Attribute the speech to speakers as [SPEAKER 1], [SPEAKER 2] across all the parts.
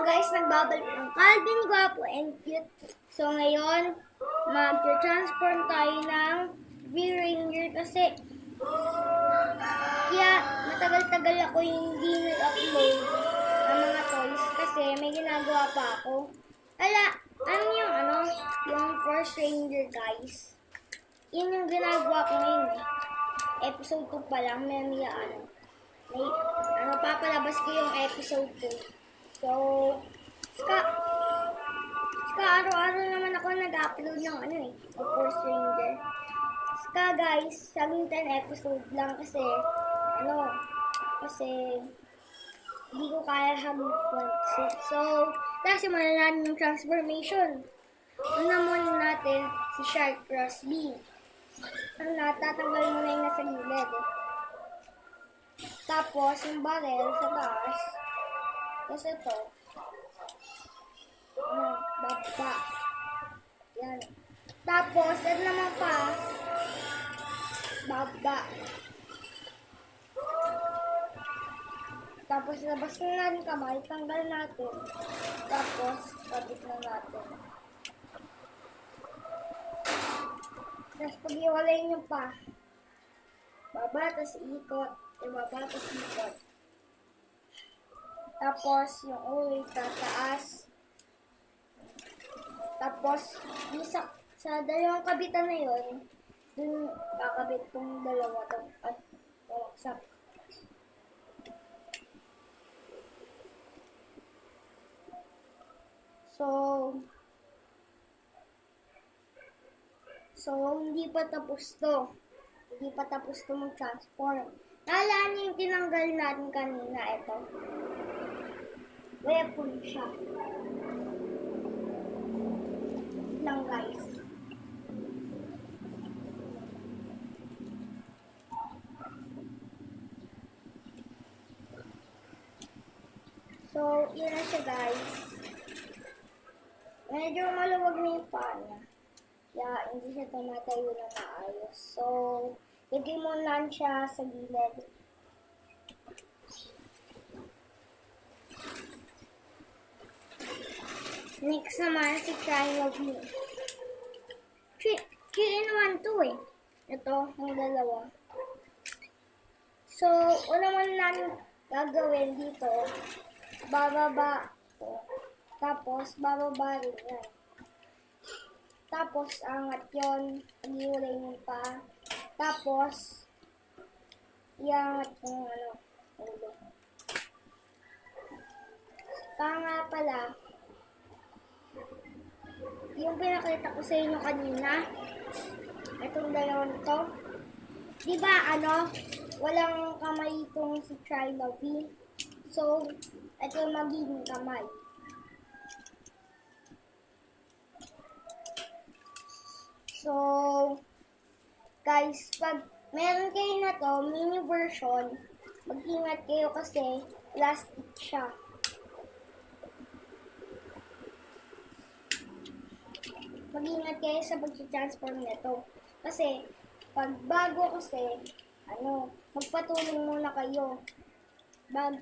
[SPEAKER 1] guys, nagbabalik ng Calvin Guapo and Cute. So ngayon, mag-transform tayo ng V-Ranger kasi kaya matagal-tagal ako hindi nag-upload ng mga toys kasi may ginagawa pa ako. Yung Force Ranger guys. Yun yung ginagawa ko ngayon eh. Episode 2 pa lang, may papalabas ko yung episode 2. So, araw-araw naman ako nag-upload ng of Force Ranger. Guys, saging 10 episode lang kasi, kasi hindi ko kaya hag-26. So, simulan natin yung transformation. Una muna natin si Shark Crosby. Tatanggal mo na yung nasa gilid. Tapos, yung barrel sa taas. Tapos ito. Baba. Yan. Tapos, ito naman pa. Baba. Tapos, labas na natin kamay. Tanggal natin. Tapos, kabit na natin. Tapos, pag-iwalay nyo pa. Baba, tapos ikot. Baba, tapos ikot. Tapos, yung ulo tataas. Tapos, sa dalawang kabitan na yun, dun kakabit tong dalawa at walaksak. So, hindi pa tapos to. Hindi pa tapos to mag-transform. Naalala niyo yung tinanggal natin kanina, ito. Weapon siya. Lang guys. So, yun na siya guys. Medyo maluwag na yung paa niya. Kaya hindi siya tumatayo na maayos. So, lagay mo lang siya sa gilid. Next naman si Crying of Me. 3-in-1 to eh. Ito, yung dalawa. So, una mo lang gagawin dito. Bababa to. Tapos, bababa rin yan. Tapos, angat yun. Pag-iulay mo pa. Tapos, iangat yung ulo. Nga pala, yung pinakita ko sa inyo kanina, itong dalawang to, diba walang kamay itong si Trilogy. So, ito yung magiging kamay. So, guys, pag meron kayo na to, mini version, mag-ingat kayo kasi plastic siya. Mag-ingat kayo sa pag-transform nito. Kasi, pag bago kasi, magpatulong muna kayo. Pag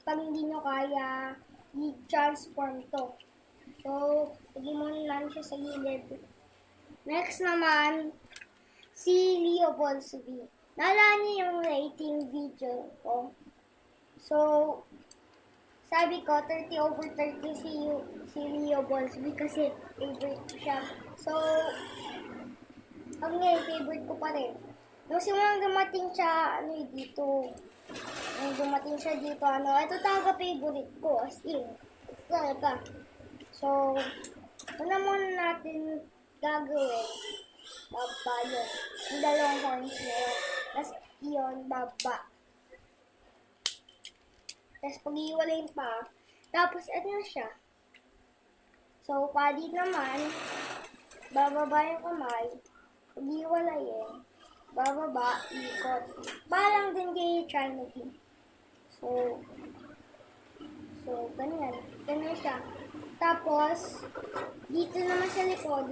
[SPEAKER 1] hindi nyo kaya, i-transform to. So, lagyan muna lang siya sa gilid. Next naman, si Leo Bolsby. Naalala niyo yung rating video ko. So, sabi ko, 30/30 si Leo Bolsby kasi favorite ko siya. So, ngayon, favorite ko pa rin. Nung simulang dumating siya, dito. Nung dumating siya dito, ito talaga favorite ko, as in. Talaga. So, una muna natin gagawin. Baba yun. Yung dalawang horns na yun. Tapos, yun, baba. Tapos, pag-iwalayin pa. Tapos, ito na siya. So, padi naman, bababa yung kamay. Pag-iwalayin. Bababa, ikot. Balang din kayo try natin. So, ganyan. Ganyan siya. Tapos, dito naman sa likod,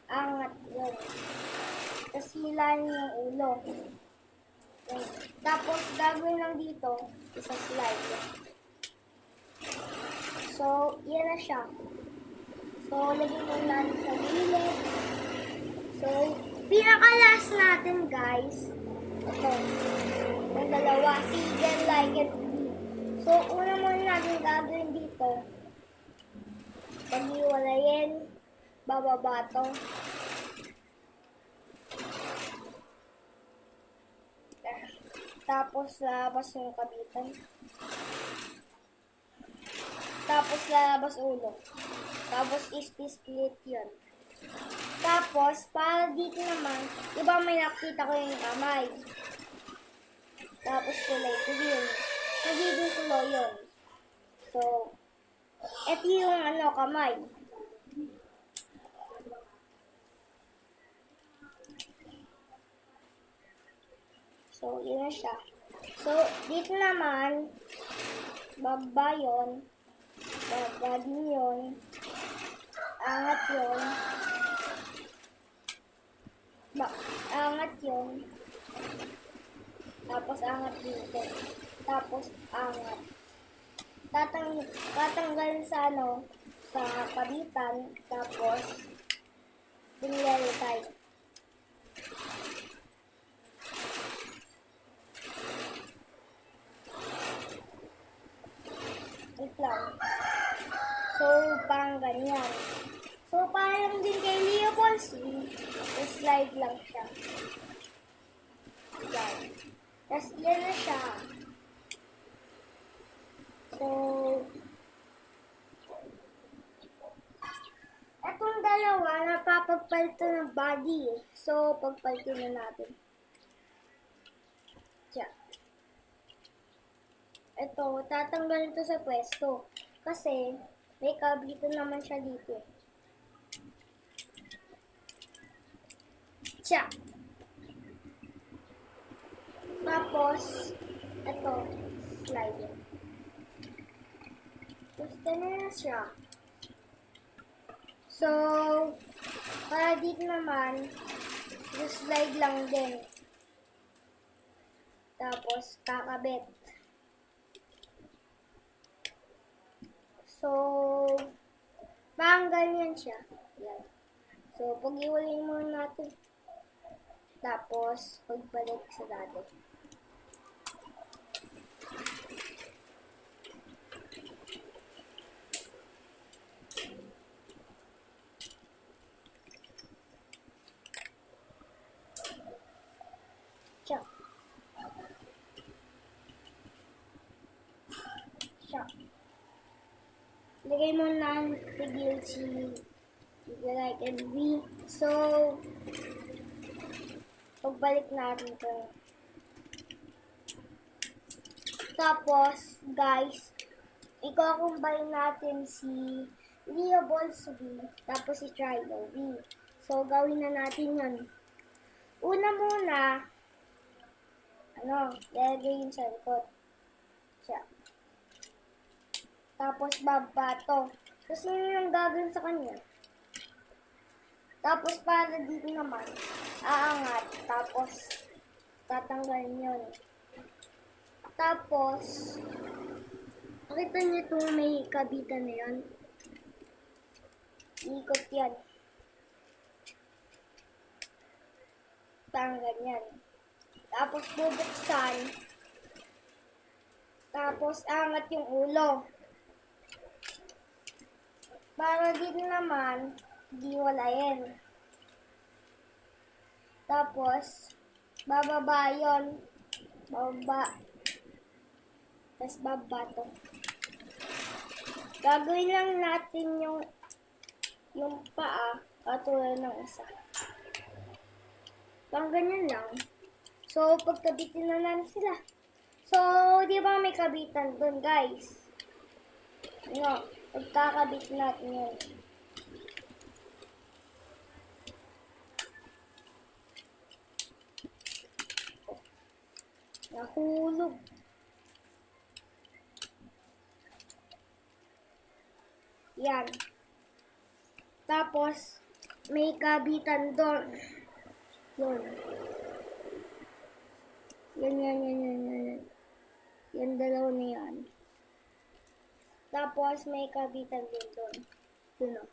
[SPEAKER 1] angat yun. Tapos, hilahin yung ulo. Tapos, gagawin lang dito, isa slide. So, yan na siya. So, lagyan mo natin sa gilid. So, pinaka-last natin, guys. Ito. Yung dalawa. Si Gen Like and B. So, una muna natin gagawin dito. Pag-iwalayin. Bababa to. Tapos, labas yung kabitan. Tapos, lalabas ulo. Tapos, split yun. Tapos, para dito naman, diba may nakita ko yung kamay. Tapos, kulay ko yun. Nagiging kulay yun. So, eto yung kamay. So, yun na siya. So, dito naman, baba yun. Baba din yun. Angat yun. Angat yun. Tapos, angat dito. Tapos, angat. Tatanggalin sa sa kabitan. Tapos, binilay tayo. Wait lang. So, parang ganyan. So, parang din kay Leo Bonsley, slide lang siya. Yan. Tapos, yan na siya. So, etong dalawa, napapagpalito ng body. So, pagpalito na natin. Diyan. Ito, tatanggalin to sa pwesto. Kasi, may kabito naman siya dito. Tiyak. Tapos, ito, slide. Gusto na siya. So, para dito naman, slide lang din. Tapos, kakabit. So, parang ganyan siya. Yan. So, pag-iwalay muna natin. Tapos, pagbalik sa dati. Siya. Siya. Lagay mo na tigil si Like and B. So, pagbalik natin ito. Tapos, guys, i-combine natin si Leo Balls B, tapos si Trigo B. So, gawin na natin yun. Una muna, lalagay yun sa likod. Siya. Tapos, baba to. Tapos, yun yung gagawin sa kanya. Tapos, para dito naman, aangat. Tapos, tatanggalin yun. Tapos, makita niyo itong may kabitan na yun. Ikot yan. Tanggal yan. Tapos, bubuksan. Tapos, angat yung ulo. Para dito naman, giwalayin. Tapos, bababa yun. Bababa. Tapos, bababa to. Gagawin lang natin yung paa katulad ng isa. Pang ganyan lang. So, pagkabitin na natin sila. So, di ba may kabitan dun, guys? Pagkakabit natin yun. Nahulog. Yan. Tapos, may kabitan doon. Yun. Yan. Yan, dalawa na yan. Tapos may kabitan din doon. Yun o.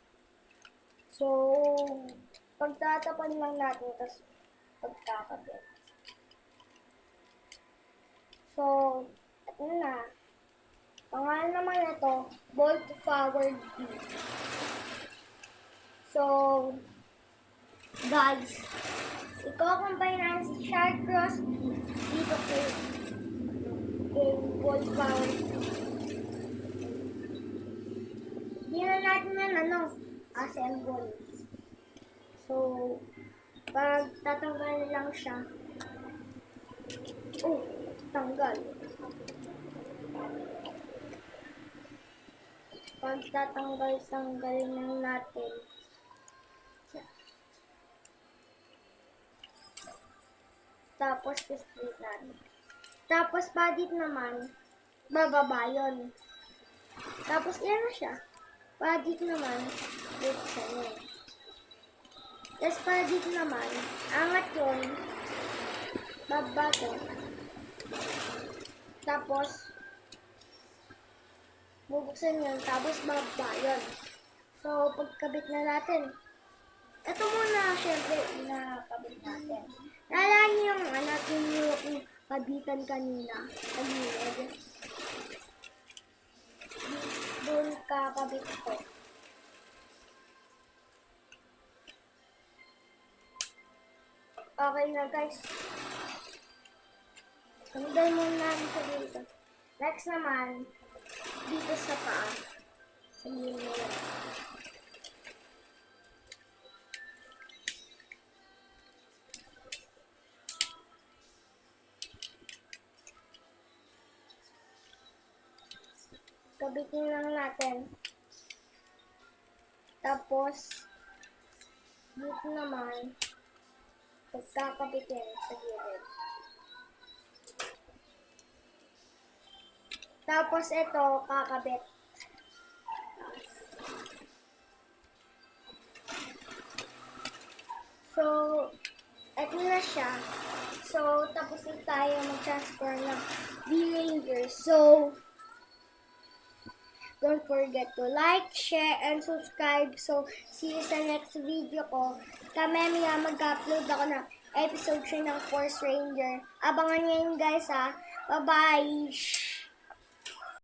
[SPEAKER 1] So, pagtatapan lang natin, tapos pagkakabit. So, ito na. Pangalan naman ito, Bolt Forward B. So, guys, i-combine natin si Shark Cross B dito kay Bolt Forward B. Hindi na natin yan, assemble. So, pag tatanggal lang siya, tanggal. Pag tatanggal lang natin, tapos split natin. Tapos padit naman, bababa yun. Tapos yan na siya. Padit naman, buksan yun. Tapos padit naman, angat yun, baba to. Tapos, bubuksan yun, tapos bababa yun. So, pagkabit na natin, ito muna, syempre, inakabit natin. Naalala niyo yung natin yung kabitan kanina, kanina. Doon kakabit ko. Okay na guys. Tanggal muna natin sa dito. Next naman, dito sa paa. Sa gilid. Kabitin lang natin. Tapos, dito naman, pagkakabitin sa gilid. Tapos, ito, kakabit. So, ito na siya. So, tapos na tayo mag-transfer ng V-Ranger. So, don't forget to like, share, and subscribe. So, see you sa next video ko. Kamemaya mag-upload ako ng episode 3 ng Force Ranger. Abangan nyo yun guys ha. Bye-bye!